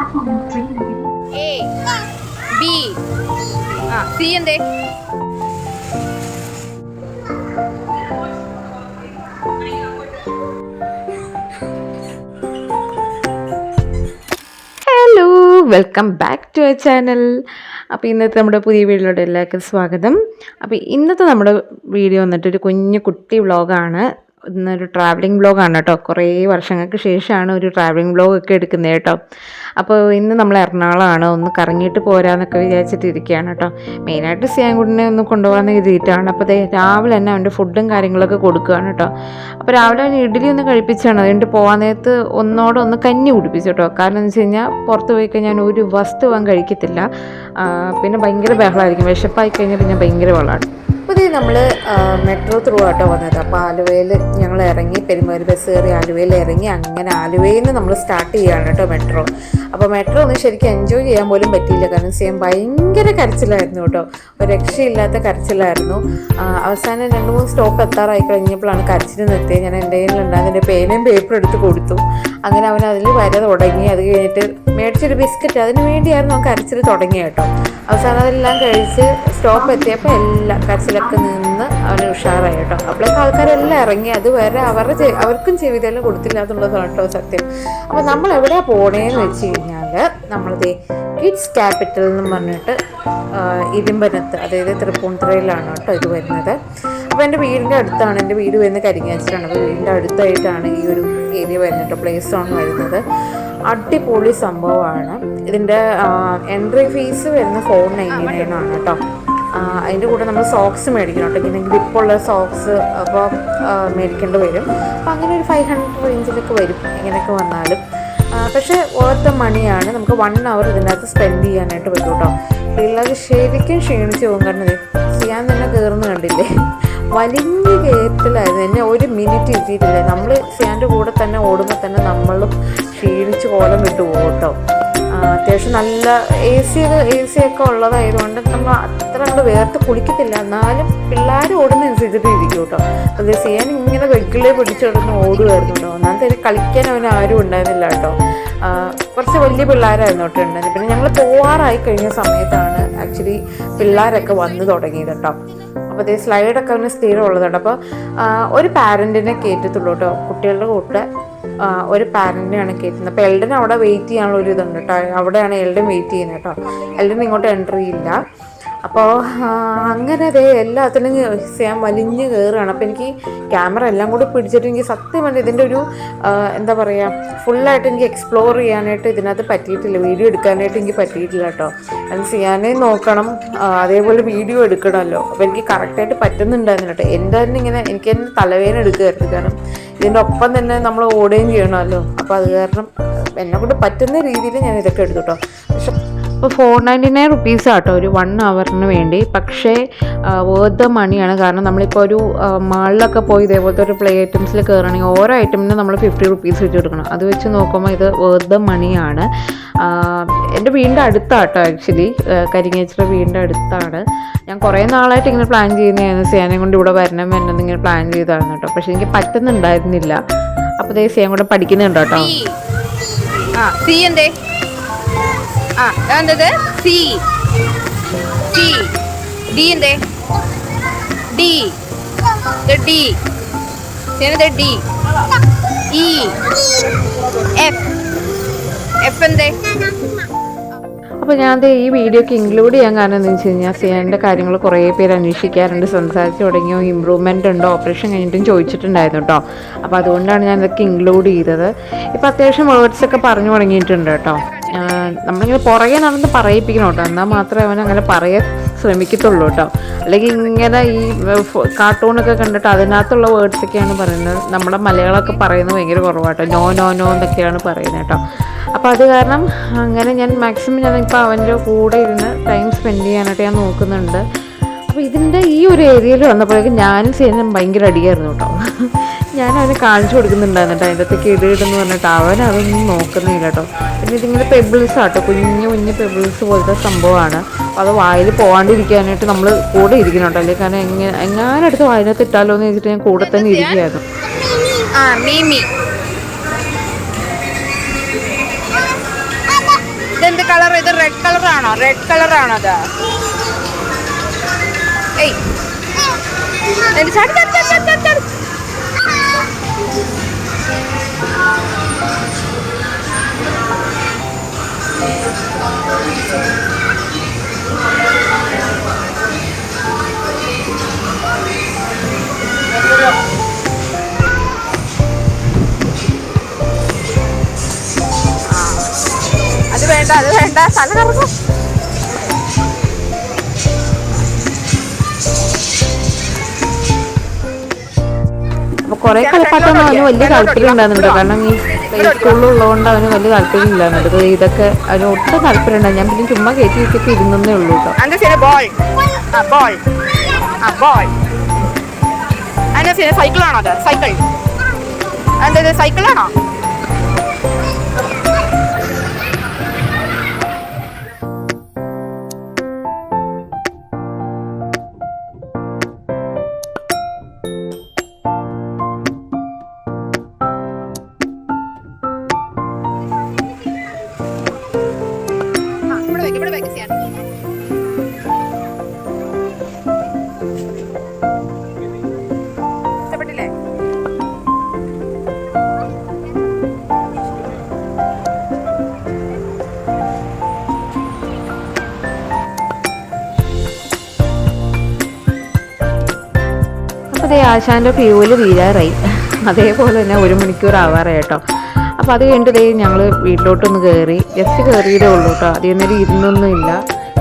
A B C എന്തേ? Hello, welcome back to our channel. അപ്പോൾ ഇന്നത്തെ നമ്മുടെ പുതിയ വീഡിയോയിലോട്ട് എല്ലാവർക്കും സ്വാഗതം. അപ്പോൾ ഇന്നത്തെ നമ്മുടെ വീഡിയോ വന്നിട്ടൊരു കുഞ്ഞു കുട്ടി വ്ളോഗാണ്. ഇന്നൊരു ട്രാവലിംഗ് വ്ളോഗാണ് കേട്ടോ. കുറേ വർഷങ്ങൾക്ക് ശേഷമാണ് ഒരു ട്രാവലിംഗ് വ്ളോഗൊക്കെ എടുക്കുന്നത് കേട്ടോ. അപ്പോൾ ഇന്ന് നമ്മൾ എറണാകുളമാണ്, ഒന്ന് കറങ്ങിയിട്ട് പോരാന്നൊക്കെ വിചാരിച്ചിട്ടിരിക്കുകയാണ് കേട്ടോ. മെയിനായിട്ട് സിയാൻകുട്ടിനെ ഒന്ന് കൊണ്ടുപോകാമെന്ന് എഴുതിയിട്ടാണ്. അപ്പോൾ രാവിലെ തന്നെ അവൻ്റെ ഫുഡും കാര്യങ്ങളൊക്കെ കൊടുക്കുകയാണ് കേട്ടോ. അപ്പോൾ രാവിലെ അവന് ഇഡ്ഡലി ഒന്ന് കഴിപ്പിച്ചാണ്, അതുകൊണ്ട് പോകാൻ നേരത്ത് ഒന്ന് കഞ്ഞി കുടിപ്പിച്ചു കേട്ടോ. കാരണം എന്ന് വെച്ച് കഴിഞ്ഞാൽ പുറത്ത് പോയി കഴിഞ്ഞാൽ ഒരു വസ്തു അവൻ കഴിക്കത്തില്ല. പിന്നെ ഭയങ്കര ബഹളമായിരിക്കും, വിശപ്പായി കഴിഞ്ഞാൽ പിന്നെ ഭയങ്കര ബഹളമാണ്. അപ്പോൾ ഇത് നമ്മൾ മെട്രോ ത്രൂ ആട്ടോ വന്നത്. അപ്പോൾ ആലുവയിൽ ഞങ്ങൾ ഇറങ്ങി, പെരുമാറി ബസ് കയറി ആലുവയിൽ ഇറങ്ങി, അങ്ങനെ ആലുവയിൽ നിന്ന് നമ്മൾ സ്റ്റാർട്ട് ചെയ്യുകയാണ് കേട്ടോ മെട്രോ. അപ്പോൾ മെട്രോ ഒന്നും ശരിക്കും എൻജോയ് ചെയ്യാൻ പോലും പറ്റിയില്ല. കാരണം ചെയ്യാൻ ഭയങ്കര കരച്ചിലായിരുന്നു കേട്ടോ, ഒരു രക്ഷയില്ലാത്ത കരച്ചിലായിരുന്നു. അവസാനം 2-3 സ്റ്റോപ്പ് എത്താറായി കഴിഞ്ഞപ്പോഴാണ് കരച്ചിൽ നിർത്തിയത്. ഞാൻ എൻ്റെ കയ്യിലുണ്ടാകുന്ന എൻ്റെ പേനയും പേപ്പറും എടുത്ത് കൊടുത്തു. അങ്ങനെ അവൻ അതിൽ വര തുടങ്ങി. അത് കഴിഞ്ഞിട്ട് മേടിച്ചൊരു ബിസ്ക്കറ്റ്, അതിന് വേണ്ടിയായിരുന്നു അവൻ കരച്ചിൽ തുടങ്ങിയ കേട്ടോ. അവസാനം അതെല്ലാം കഴിച്ച് സ്റ്റോപ്പ് എത്തിയപ്പോൾ എല്ലാം കരച്ചിലൊക്കെ നിന്ന് അവന് ഉഷാറായി കേട്ടോ. അപ്പോഴേക്കും ആൾക്കാരെല്ലാം ഇറങ്ങി. അതുവരെ അവർക്കും ചെവിതെല്ലാം കൊടുത്തില്ല എന്നുള്ളതാണ് കേട്ടോ സത്യം. അപ്പോൾ നമ്മൾ എവിടെയാണ് പോണേന്ന് വെച്ച് കഴിഞ്ഞാൽ, നമ്മളത് കിഡ്സ് ക്യാപിറ്റൽ എന്ന് പറഞ്ഞിട്ട് ഇരുമ്പനത്ത്, അതായത് തൃപ്പൂണിത്തുറയിലാണ് കേട്ടോ ഇത് വരുന്നത്. അപ്പോൾ എൻ്റെ വീടിൻ്റെ അടുത്താണ്, എൻ്റെ വീട് വരുന്നത് കരിങ്ങാച്ചിലാണ്. അപ്പോൾ വീടിൻ്റെ അടുത്തായിട്ടാണ് ഈ ഒരു ഏരിയ വരുന്നത്, പ്ലേസാണ് വരുന്നത്. അടിപൊളി സംഭവമാണ്. ഇതിൻ്റെ എൻട്രി ഫീസ് വരുന്നത് 499 ആണ് കേട്ടോ. അതിൻ്റെ കൂടെ നമ്മൾ സോക്സ് മേടിക്കണം കേട്ടോ, ഇങ്ങനെ ഗ്രിപ്പുള്ള സോക്സ് അപ്പോൾ മേടിക്കേണ്ടി വരും. അപ്പോൾ അങ്ങനെ ഒരു 500 റേഞ്ചിലൊക്കെ വരും ഇങ്ങനെയൊക്കെ വന്നാലും. പക്ഷേ ഓരോ മണിയാണ്, നമുക്ക് 1 hour ഇതിനകത്ത് സ്പെൻഡ് ചെയ്യാനായിട്ട് പറ്റും കേട്ടോ. പിള്ളേർ ശരിക്കും ക്ഷീണിച്ച് പോകും. കാരണം ചെയ്യാൻ തന്നെ കയറുന്ന കണ്ടില്ലേ, വലിയ കയറ്റലായിരുന്നു. എന്നെ 1 മിനിറ്റ് ഇരുത്തിയിട്ടില്ലേ. നമ്മൾ സിയാൻ്റെ കൂടെ തന്നെ ഓടുമ്പോൾ തന്നെ നമ്മളും ക്ഷീണിച്ച് കോലം വിട്ടു പോകും കേട്ടോ. അത്യാവശ്യം നല്ല എ സി ഒക്കെ ഉള്ളതായതുകൊണ്ട് നമ്മൾ അത്ര നമ്മൾ വേർത്ത് കുളിക്കത്തില്ല. എന്നാലും പിള്ളേർ ഓടുന്നതനുസരിച്ചിട്ട് ഇരിക്കും കേട്ടോ. അത് സിയാൻ ഇങ്ങനെ വെക്കിളെ പിടിച്ചിടന്ന് ഓടുമായിരുന്നു കേട്ടോ. ഒന്നാമത്തെ കളിക്കാൻ അവന് ആരും ഉണ്ടായിരുന്നില്ല കേട്ടോ. കുറച്ച് വലിയ പിള്ളേരായിരുന്നു കേട്ടോ ഉണ്ടായിരുന്നത്. പിന്നെ ഞങ്ങൾ പോവാറായി കഴിഞ്ഞ സമയത്താണ് ആക്ച്വലി പിള്ളേരൊക്കെ വന്ന് തുടങ്ങിയത് കേട്ടോ. അപ്പോൾ അതേ സ്ലൈഡൊക്കെ അവന് സ്ഥിരം ഉള്ളതുണ്ട്. അപ്പോൾ ഒരു പാരൻറ്റിനെ കയറ്റത്തുള്ളൂ കേട്ടോ, കുട്ടികളുടെ കൂടെ ഒരു പാരൻറ്റിനെയാണ് കയറ്റുന്നത്. അപ്പോൾ എൽഡൻ അവിടെ വെയിറ്റ് ചെയ്യാനുള്ള ഒരു ഇതുണ്ട് കേട്ടോ. അവിടെയാണ് എൽഡൻ വെയിറ്റ് ചെയ്യുന്നത് കേട്ടോ. എൽഡൻ ഇങ്ങോട്ട് എൻട്രി ഇല്ല. അപ്പോൾ അങ്ങനെ അതേ എല്ലാത്തിനും ചെയ്യാൻ വലിഞ്ഞ് കയറുകയാണ്. അപ്പോൾ എനിക്ക് ക്യാമറ എല്ലാം കൂടി പിടിച്ചിട്ട് എനിക്ക് സത്യം പറഞ്ഞാൽ ഇതിൻ്റെ ഒരു എന്താ പറയുക, ഫുള്ളായിട്ട് എനിക്ക് എക്സ്പ്ലോർ ചെയ്യാനായിട്ട് ഇതിനകത്ത് പറ്റിയിട്ടില്ല, വീഡിയോ എടുക്കാനായിട്ട് എനിക്ക് പറ്റിയിട്ടില്ല കേട്ടോ. അത് ചെയ്യാനേ നോക്കണം, അതേപോലെ വീഡിയോ എടുക്കണമല്ലോ. അപ്പോൾ എനിക്ക് കറക്റ്റായിട്ട് പറ്റുന്നുണ്ടായിരുന്നു കേട്ടോ. എൻ്റെ തന്നെ ഇങ്ങനെ എനിക്ക് തന്നെ തലവേദന എടുക്കുമായിരുന്നു. കാരണം ഇതിൻ്റെ ഒപ്പം തന്നെ നമ്മൾ ഓടുകയും ചെയ്യണമല്ലോ. അപ്പോൾ അത് കാരണം എന്നെ കൊണ്ട് പറ്റുന്ന രീതിയിൽ ഞാൻ ഇതൊക്കെ എടുത്തു കേട്ടോ. പക്ഷെ അപ്പോൾ 499 റുപ്പീസ് ആട്ടോ ഒരു 1 hourന് വേണ്ടി. പക്ഷേ വേർത്ത് മണിയാണ്. കാരണം നമ്മളിപ്പോൾ ഒരു മാളിലൊക്കെ പോയി ഇതേപോലത്തെ ഒരു പ്ലേ ഐറ്റംസിൽ കയറണമെങ്കിൽ ഓരോ ഐറ്റമിന് നമ്മൾ 50 റുപ്പീസ് വെച്ച് കൊടുക്കണം. അത് വെച്ച് നോക്കുമ്പോൾ ഇത് വേർത്ത് മണിയാണ്. എൻ്റെ വീടിൻ്റെ അടുത്താട്ടോ, ആക്ച്വലി കരിങ്ങേച്ചിയുടെ വീടിൻ്റെ അടുത്താണ്. ഞാൻ കുറേ നാളായിട്ട് ഇങ്ങനെ പ്ലാൻ ചെയ്യുന്നതായിരുന്നു, സിയാനെ കൊണ്ട് ഇവിടെ വരണം ഇങ്ങനെ പ്ലാൻ ചെയ്തായിരുന്നു കേട്ടോ. പക്ഷെ എനിക്ക് പറ്റുന്നുണ്ടായിരുന്നില്ല. അപ്പോൾ ഇതേ സിയാൻ കൂടെ പഠിക്കുന്നുണ്ട് കേട്ടോ. സി എന്തേ? എന്തത്? സി ടി ഡി എന്തേ? D D D E F F എന്തേ? അപ്പോൾ ഞാൻ ഈ വീഡിയോക്ക് ഇൻക്ലൂഡ് ചെയ്യാൻ കാരണം എന്താണെന്ന് വെച്ച് കഴിഞ്ഞാൽ, സിയാൻ്റെ കാര്യങ്ങൾ കുറേ പേര് അന്വേഷിക്കാറുണ്ട്, സംസാരിച്ച് തുടങ്ങിയോ, ഇമ്പ്രൂവ്മെൻ്റ് ഉണ്ടോ, ഓപ്പറേഷൻ കഴിഞ്ഞിട്ടും ചോദിച്ചിട്ടുണ്ടായിരുന്നു കേട്ടോ. അപ്പോൾ അതുകൊണ്ടാണ് ഞാൻ ഇതൊക്കെ ഇൻക്ലൂഡ് ചെയ്തത്. ഇപ്പോൾ അത്യാവശ്യം വേർഡ്സൊക്കെ പറഞ്ഞു തുടങ്ങിയിട്ടുണ്ട് കേട്ടോ. നമ്മളിങ്ങനെ പുറകെ നടന്ന് പറയിപ്പിക്കണം കേട്ടോ, എന്നാൽ മാത്രമേ അവൻ അങ്ങനെ പറയാൻ ശ്രമിക്കത്തുള്ളൂ കേട്ടോ. അല്ലെങ്കിൽ ഇങ്ങനെ ഈ കാർട്ടൂണൊക്കെ കണ്ടിട്ട് അതിനകത്തുള്ള വേർഡ്സൊക്കെയാണ് പറയുന്നത്. നമ്മുടെ മലയാളമൊക്കെ പറയുന്നത് ഭയങ്കര കുറവാട്ടോ, നോ നോ നോ എന്നൊക്കെയാണ് പറയുന്നത് കേട്ടോ. അപ്പോൾ അത് കാരണം അങ്ങനെ ഞാൻ മാക്സിമം ഞാനിപ്പോൾ അവൻ്റെ കൂടെ ഇരുന്ന് ടൈം സ്പെൻഡ് ചെയ്യാനായിട്ട് ഞാൻ നോക്കുന്നുണ്ട്. അപ്പോൾ ഇതിൻ്റെ ഈ ഒരു ഏരിയയിൽ വന്നപ്പോഴേക്കും ഞാനും ചെയ്യുന്ന ഭയങ്കര അടിയായിരുന്നു കേട്ടോ. ഞാൻ അവന് കാണിച്ചു കൊടുക്കുന്നുണ്ടായിരുന്നു കേട്ടോ, അതിൻ്റെ അകത്തേക്ക് ഇടുന്ന് പറഞ്ഞിട്ട് അവൻ അതൊന്നും നോക്കുന്നില്ല കേട്ടോ. പിന്നെ ഇതിങ്ങനെ പെബിൾസ് ആട്ടോ, കുഞ്ഞു പെബിൾസ് പോലത്തെ സംഭവമാണ്. അപ്പോൾ അത് വായിൽ പോകാണ്ടിരിക്കാനായിട്ട് നമ്മൾ കൂടെ ഇരിക്കണം കേട്ടോ. അല്ലെങ്കിൽ കാരണം എങ്ങാനടുത്ത് വായിനകത്ത് ഇട്ടാലോ എന്ന് വെച്ചിട്ട് ഞാൻ കൂടെ തന്നെ ഇരിക്കുകയായിരുന്നു. കളർ ഇത് റെഡ് കളറാണോ? റെഡ് കളറാണോ അത്? ഏയ് ചാടി ചാടി ചാടി ചാടി ചാടി. അത് വേണ്ട, അത് വേണ്ട, തല കറങ്ങും. അപ്പോൾ കുറേ കളിപ്പാട്ടൊന്നും അവന് വലിയ താല്പര്യം ഉണ്ടായിരുന്നുണ്ട്. കാരണം ഈ പ്ലേ സ്കൂളിലുള്ളതുകൊണ്ട് അവന് വലിയ താല്പര്യം ഇല്ലായിരുന്നുണ്ട്. ഇതൊക്കെ അവന് ഒട്ടും താല്പര്യം ഉണ്ടായി. ഞാൻ പിന്നെ ചുമ്മാ കയറ്റി വെച്ചിട്ട് ഇരുന്നേ ഉള്ളൂ കേട്ടോ. സൈക്കിളാണോ അത്? സൈക്കിൾ എന്താ? സൈക്കിളാണോ? ഇവിടെ വെക്ക് ചെയ്യാൻ. ഇഷ്ടപ്പെട്ടില്ലേ? അപ്പോൾ അതേ ആശാൻ്റെ ഫ്യൂല് വീഴാറായി. അതേപോലെ തന്നെ 1 മണിക്കൂർ ആവാറായി കേട്ടോ. അപ്പോൾ അത് കഴിഞ്ഞിട്ട് ഞങ്ങൾ വീട്ടിലോട്ടൊന്ന് കയറി. ജസ്റ്റ് കയറിയതേ ഉള്ളൂ കേട്ടോ. അധികം നേരം ഇരുന്നൊന്നും ഇല്ല.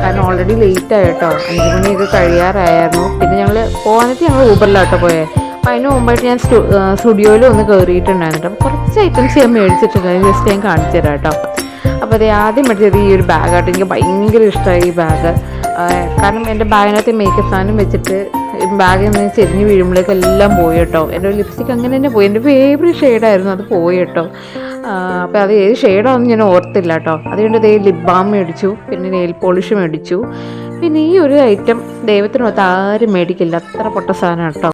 കാരണം ഓൾറെഡി ലേറ്റ് ആയി കേട്ടോ. 5 മണിയൊക്കെ കഴിയാറായിരുന്നു. പിന്നെ ഞങ്ങൾ പോകാനായിട്ട് ഞങ്ങൾ ഊബറിലാട്ടോ പോയത്. അപ്പോൾ അതിന് മുമ്പായിട്ട് ഞാൻ സ്റ്റുഡിയോയിൽ ഒന്ന് കയറിയിട്ടുണ്ടായിരുന്നു കേട്ടോ. അപ്പോൾ കുറച്ച് ഐറ്റംസ് ഞാൻ മേടിച്ചിട്ടുണ്ടായിരുന്നു. ജസ്റ്റ് ഞാൻ കാണിച്ചു തരാം കേട്ടോ. അപ്പോൾ അത് ആദ്യം മേടിച്ചത് ഈ ഒരു ബാഗാട്ടോ. എനിക്ക് ഭയങ്കര ഇഷ്ടമായി ഈ ബാഗ്. കാരണം എൻ്റെ ബാഗിനകത്ത് മേക്കപ്പ് സാധനം വെച്ചിട്ട് ബാഗിൽ നിന്ന് ചെരിഞ്ഞ് വീഴുമ്പോഴേക്കും എല്ലാം പോയി കേട്ടോ. എൻ്റെ ലിപ്സ്റ്റിക് അങ്ങനെ തന്നെ പോയി. എൻ്റെ ഫേവറേറ്റ് ഷെയ്ഡായിരുന്നു, അത് പോയി കേട്ടോ. അപ്പോൾ അത് ഏത് ഷെയ്ഡാണെന്ന് ഞാൻ ഓർത്തില്ല കേട്ടോ. അതുകൊണ്ട് ലിപ് ബാം മേടിച്ചു, പിന്നെ നെയിൽ പോളിഷ് മേടിച്ചു. പിന്നെ ഈ ഒരു ഐറ്റം ദൈവത്തിനൊത്ത് ആരും മേടിക്കില്ല, അത്ര പൊട്ട സാധനം കേട്ടോ.